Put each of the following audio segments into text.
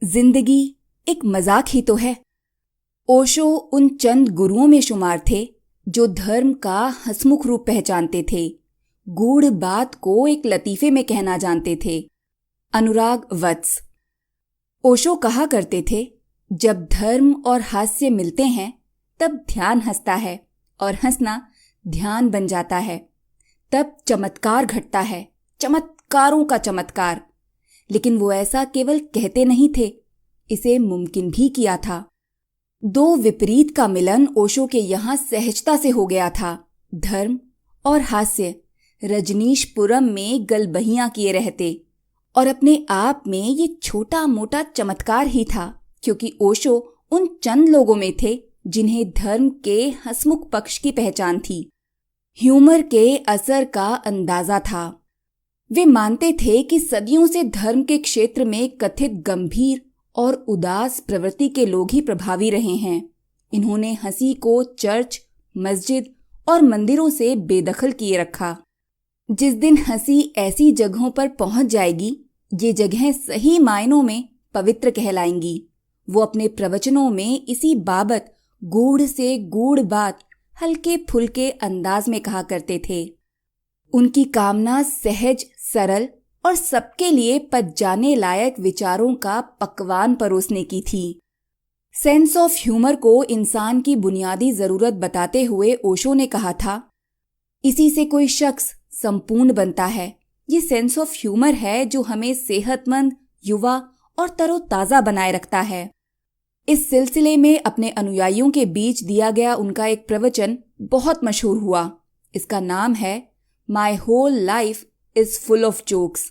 जिंदगी एक मजाक ही तो है। ओशो उन चंद गुरुओं में शुमार थे जो धर्म का हंसमुख रूप पहचानते थे, गूढ़ बात को एक लतीफे में कहना जानते थे। अनुराग वत्स। ओशो कहा करते थे, जब धर्म और हास्य मिलते हैं तब ध्यान हंसता है और हंसना ध्यान बन जाता है। तब चमत्कार घटता है, चमत्कारों का चमत्कार। लेकिन वो ऐसा केवल कहते नहीं थे, इसे मुमकिन भी किया था। दो विपरीत का मिलन ओशो के यहाँ सहजता से हो गया था। धर्म और हास्य रजनीशपुरम में गलबहियां किए रहते और अपने आप में ये छोटा मोटा चमत्कार ही था, क्योंकि ओशो उन चंद लोगों में थे जिन्हें धर्म के हंसमुख पक्ष की पहचान थी, ह्यूमर के असर का अंदाजा था। वे मानते थे कि सदियों से धर्म के क्षेत्र में कथित गंभीर और उदास प्रवृत्ति के लोग ही प्रभावी रहे हैं। इन्होंने हंसी को चर्च, मस्जिद और मंदिरों से बेदखल किए रखा। जिस दिन हंसी ऐसी जगहों पर पहुंच जाएगी, ये जगहें सही मायनों में पवित्र कहलाएंगी। वो अपने प्रवचनों में इसी बाबत गूढ़ से गूढ़ बात हल्के फुल्के अंदाज में कहा करते थे। उनकी कामना सहज, सरल और सबके लिए पच जाने लायक विचारों का पकवान परोसने की थी। सेंस ऑफ ह्यूमर को इंसान की बुनियादी जरूरत बताते हुए ओशो ने कहा था, इसी से कोई शख्स संपूर्ण बनता है। ये सेंस ऑफ ह्यूमर है जो हमें सेहतमंद, युवा और तरोताजा बनाए रखता है। इस सिलसिले में अपने अनुयायियों के बीच दिया गया उनका एक प्रवचन बहुत मशहूर हुआ। इसका नाम है my whole life is full of jokes.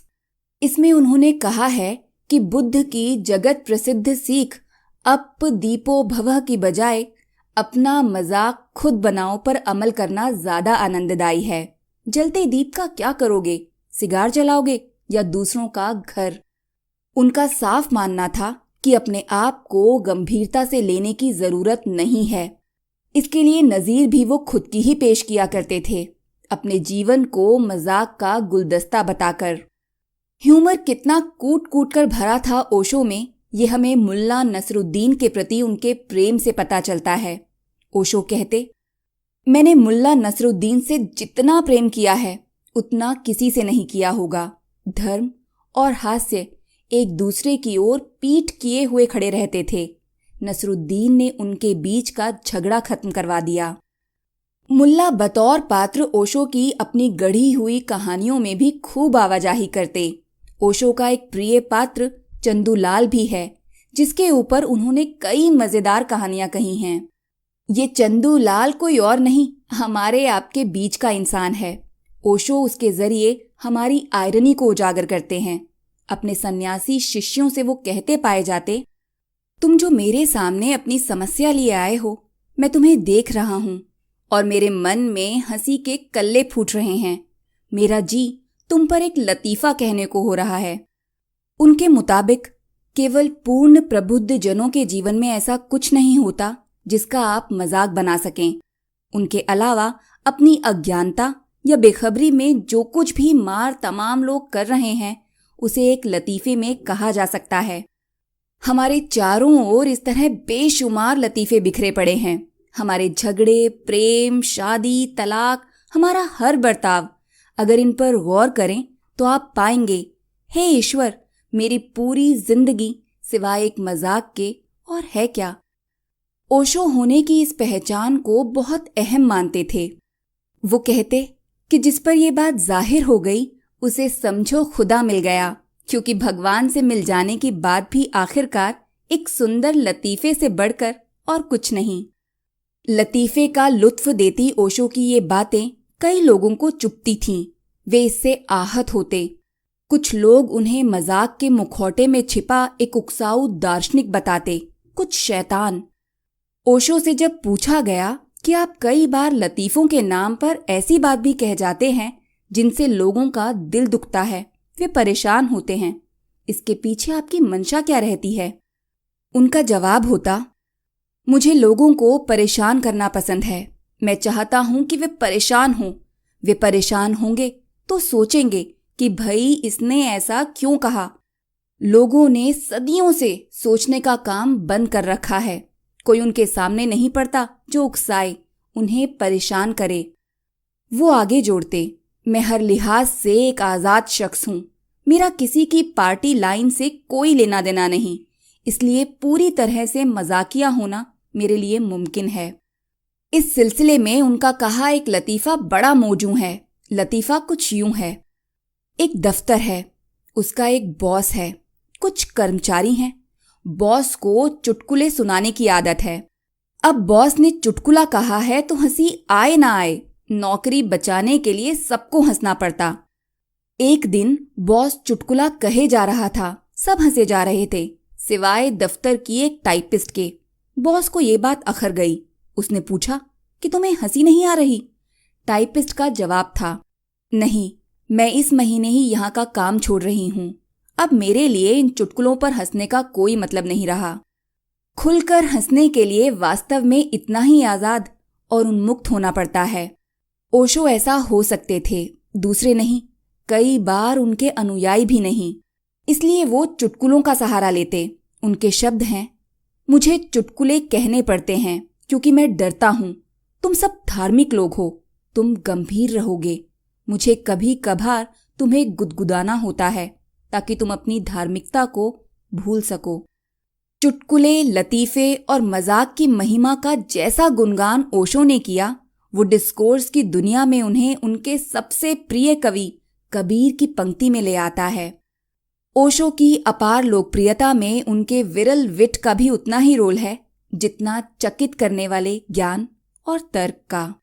इसमें उन्होंने कहा है कि बुद्ध की जगत प्रसिद्ध सीख अप दीपो भवः की बजाय अपना मजाक खुद बनाओ पर अमल करना ज्यादा आनंददायी है। जलते दीप का क्या करोगे, सिगार जलाओगे या दूसरों का घर? उनका साफ मानना था कि अपने आप को गंभीरता से लेने की जरूरत नहीं है। इसके लिए नजीर भी वो खुद की ही पेश किया करते थे, अपने जीवन को मजाक का गुलदस्ता बताकर। ह्यूमर कितना कूट कूट कर भरा था ओशो में, ये हमें मुल्ला नसरुद्दीन के प्रति उनके प्रेम से पता चलता है। ओशो कहते, मैंने मुल्ला नसरुद्दीन से जितना प्रेम किया है उतना किसी से नहीं किया होगा। धर्म और हास्य एक दूसरे की ओर पीठ किए हुए खड़े रहते थे। नसरुद्दीन ने उनके बीच का झगड़ा खत्म करवा दिया। मुल्ला बतौर पात्र ओशो की अपनी गढ़ी हुई कहानियों में भी खूब आवाजाही करते। ओशो का एक प्रिय पात्र चंदूलाल भी है, जिसके ऊपर उन्होंने कई मजेदार कहानियां कही हैं। ये चंदूलाल कोई और नहीं, हमारे आपके बीच का इंसान है। ओशो उसके जरिए हमारी आयरनी को उजागर करते हैं। अपने सन्यासी शिष्यों से वो कहते पाए जाते, तुम जो मेरे सामने अपनी समस्या लिए आए हो, मैं तुम्हें देख रहा हूं और मेरे मन में हंसी के कल्ले फूट रहे हैं। मेरा जी तुम पर एक लतीफा कहने को हो रहा है। उनके मुताबिक केवल पूर्ण प्रबुद्ध जनों के जीवन में ऐसा कुछ नहीं होता जिसका आप मजाक बना सकें। उनके अलावा अपनी अज्ञानता या बेखबरी में जो कुछ भी मार तमाम लोग कर रहे हैं, उसे एक लतीफे में कहा जा सकता है। हमारे चारों ओर इस तरह बेशुमार लतीफे बिखरे पड़े हैं। हमारे झगड़े, प्रेम, शादी, तलाक, हमारा हर बर्ताव, अगर इन पर गौर करें तो आप पाएंगे, हे ईश्वर, मेरी पूरी जिंदगी सिवाय एक मजाक के और है क्या। ओशो होने की इस पहचान को बहुत अहम मानते थे। वो कहते कि जिस पर यह बात जाहिर हो गई उसे समझो खुदा मिल गया, क्योंकि भगवान से मिल जाने की बात भी आखिरकार एक सुंदर लतीफे से बढ़कर और कुछ नहीं। लतीफे का लुत्फ देती ओशो की ये बातें कई लोगों को चुभती थीं। वे इससे आहत होते। कुछ लोग उन्हें मजाक के मुखौटे में छिपा एक उकसाऊ दार्शनिक बताते, कुछ शैतान। ओशो से जब पूछा गया कि आप कई बार लतीफों के नाम पर ऐसी बात भी कह जाते हैं जिनसे लोगों का दिल दुखता है, वे परेशान होते हैं, इसके पीछे आपकी मंशा क्या रहती है? उनका जवाब होता, मुझे लोगों को परेशान करना पसंद है। मैं चाहता हूं कि वे परेशान हों। वे परेशान होंगे तो सोचेंगे कि भई इसने ऐसा क्यों कहा। लोगों ने सदियों से सोचने का काम बंद कर रखा है। कोई उनके सामने नहीं पड़ता जो उकसाए, उन्हें परेशान करे। वो आगे जोड़ते, मैं हर लिहाज से एक आज़ाद शख्स हूँ। मेरा किसी की पार्टी लाइन से कोई लेना देना नहीं, इसलिए पूरी तरह से मजाकिया होना मेरे लिए मुमकिन है। इस सिलसिले में उनका कहा एक लतीफ़ा बड़ा मौजू है। लतीफ़ा कुछ यूं है। एक दफ्तर है, उसका एक बॉस है, कुछ कर्मचारी हैं। बॉस को चुटकुले सुनाने की आदत है। अब बॉस ने चुटकुला कहा है तो हंसी आए ना आए, नौकरी बचाने के लिए सबको हंसना पड़ता। एक दिन बॉस चुटकुला कहे जा रहा था, सब हंसे जा रहे थे सिवाय दफ्तर की एक टाइपिस्ट के। बॉस को ये बात अखर गई। उसने पूछा कि तुम्हें हंसी नहीं आ रही? टाइपिस्ट का जवाब था, नहीं, मैं इस महीने ही यहाँ का काम छोड़ रही हूँ। अब मेरे लिए इन चुटकुलों पर हंसने का कोई मतलब नहीं रहा। खुलकर हंसने के लिए वास्तव में इतना ही आज़ाद और उन्मुक्त होना पड़ता है। ओशो ऐसा हो सकते थे, दूसरे नहीं, कई बार उनके अनुयायी भी नहीं। इसलिए वो चुटकुलों का सहारा लेते। उनके शब्द हैं, मुझे चुटकुले कहने पड़ते हैं क्योंकि मैं डरता हूँ। तुम सब धार्मिक लोग हो, तुम गंभीर रहोगे। मुझे कभी कभार तुम्हें गुदगुदाना होता है ताकि तुम अपनी धार्मिकता को भूल सको। चुटकुले, लतीफ़े और मजाक की महिमा का जैसा गुणगान ओशो ने किया, वो डिस्कोर्स की दुनिया में उन्हें उनके सबसे प्रिय कवि कबीर की पंक्ति में ले आता है। ओशो की अपार लोकप्रियता में उनके विरल विट का भी उतना ही रोल है जितना चकित करने वाले ज्ञान और तर्क का।